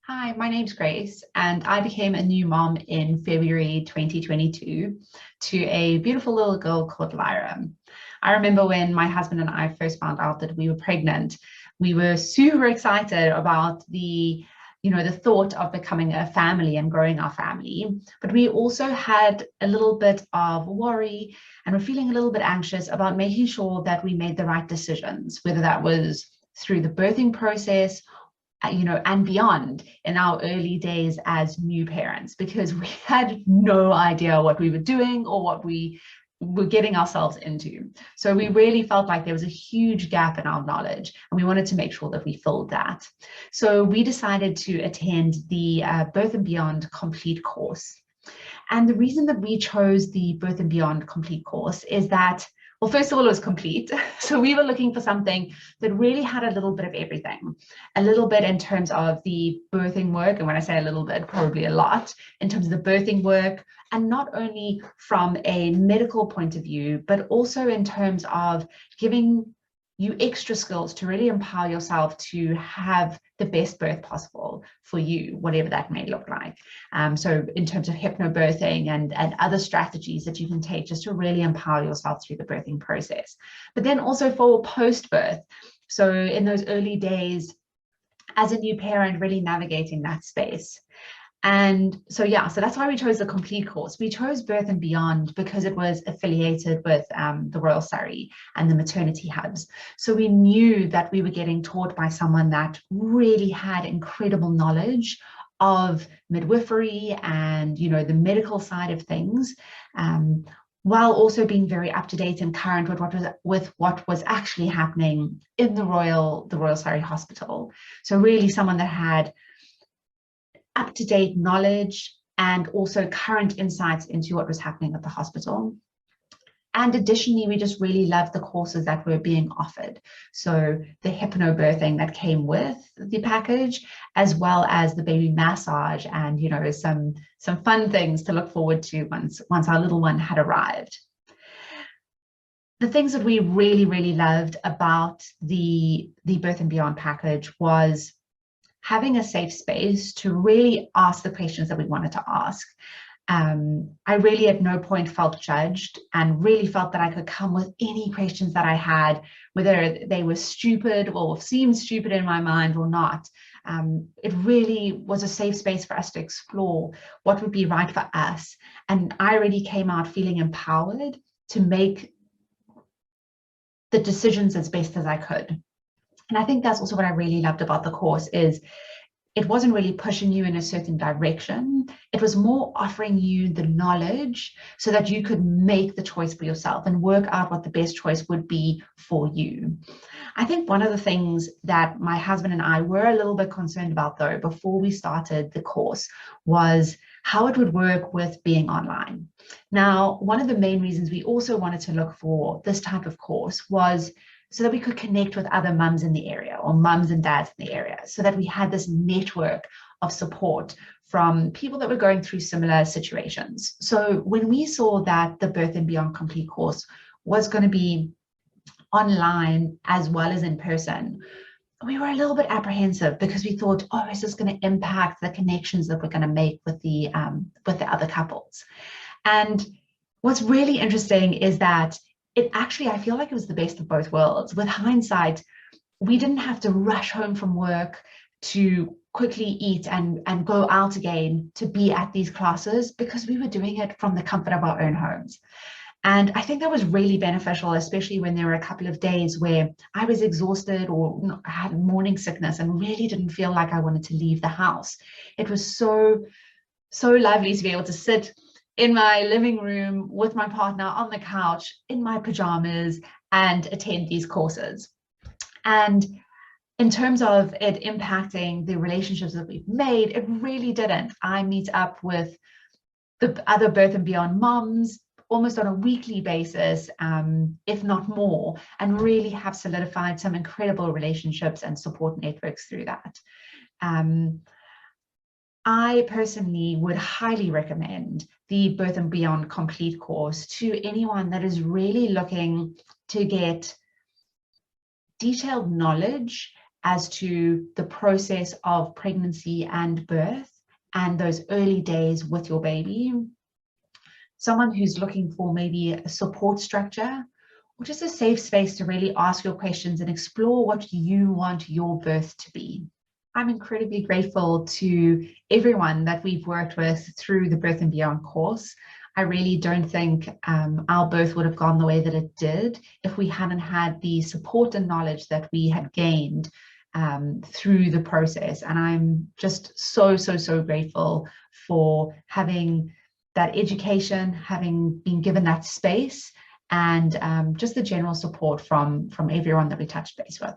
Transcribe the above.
Hi, my name's Grace, and I became a new mom in February 2022 to a beautiful little girl called Lyra. I remember when my husband and I first found out that we were pregnant, we were super excited about the thought of becoming a family and growing our family. But we also had a little bit of worry and we're feeling a little bit anxious about making sure that we made the right decisions, whether that was through the birthing process and beyond in our early days as new parents, because we had no idea what we were doing or what we were getting ourselves into. So we really felt like there was a huge gap in our knowledge, and we wanted to make sure that we filled that. So we decided to attend the Birth and Beyond Complete course. And the reason that we chose the Birth and Beyond Complete course is that, well, first of all, it was complete. So we were looking for something that really had a little bit of everything, a little bit in terms of the birthing work. And when I say a little bit, probably a lot in terms of the birthing work, and not only from a medical point of view, but also in terms of giving you extra skills to really empower yourself to have the best birth possible for you, whatever that may look like. So in terms of hypnobirthing and other strategies that you can take just to really empower yourself through the birthing process. But then also for post-birth. So in those early days, as a new parent, really navigating that space. And so that's why we chose the complete course. We chose Birth and Beyond because it was affiliated with the Royal Surrey and the maternity hubs. So we knew that we were getting taught by someone that really had incredible knowledge of midwifery and the medical side of things, while also being very up to date and current with what was actually happening in the Royal Surrey Hospital. So really someone that had up-to-date knowledge and also current insights into what was happening at the hospital. And additionally, we just really loved the courses that were being offered. So the hypnobirthing that came with the package, as well as the baby massage and some fun things to look forward to once our little one had arrived. The things that we really, really loved about the Birth and Beyond package was having a safe space to really ask the questions that we wanted to ask. I really at no point felt judged and really felt that I could come with any questions that I had, whether they were stupid or seemed stupid in my mind or not. It really was a safe space for us to explore what would be right for us. And I really came out feeling empowered to make the decisions as best as I could. And I think that's also what I really loved about the course is it wasn't really pushing you in a certain direction. It was more offering you the knowledge so that you could make the choice for yourself and work out what the best choice would be for you. I think one of the things that my husband and I were a little bit concerned about, though, before we started the course was how it would work with being online. Now, one of the main reasons we also wanted to look for this type of course was so that we could connect with other mums in the area or mums and dads in the area, so that we had this network of support from people that were going through similar situations. So when we saw that the Birth and Beyond Complete course was going to be online as well as in person, we were a little bit apprehensive because we thought, oh, is this going to impact the connections that we're going to make with the other couples? And what's really interesting is that I feel like it was the best of both worlds. With hindsight, we didn't have to rush home from work to quickly eat and go out again to be at these classes because we were doing it from the comfort of our own homes. And I think that was really beneficial, especially when there were a couple of days where I was exhausted or had morning sickness and really didn't feel like I wanted to leave the house. It was so lovely to be able to sit in my living room with my partner on the couch in my pajamas and attend these courses. And in terms of it impacting the relationships that we've made, it really didn't. I meet up with the other Birth and Beyond moms almost on a weekly basis, if not more, and really have solidified some incredible relationships and support networks through that. I personally would highly recommend the Birth and Beyond Complete course to anyone that is really looking to get detailed knowledge as to the process of pregnancy and birth and those early days with your baby. Someone who's looking for maybe a support structure or just a safe space to really ask your questions and explore what you want your birth to be. I'm incredibly grateful to everyone that we've worked with through the Birth and Beyond course. I really don't think our birth would have gone the way that it did if we hadn't had the support and knowledge that we had gained through the process. And I'm just so grateful for having that education, having been given that space, and just the general support from everyone that we touched base with.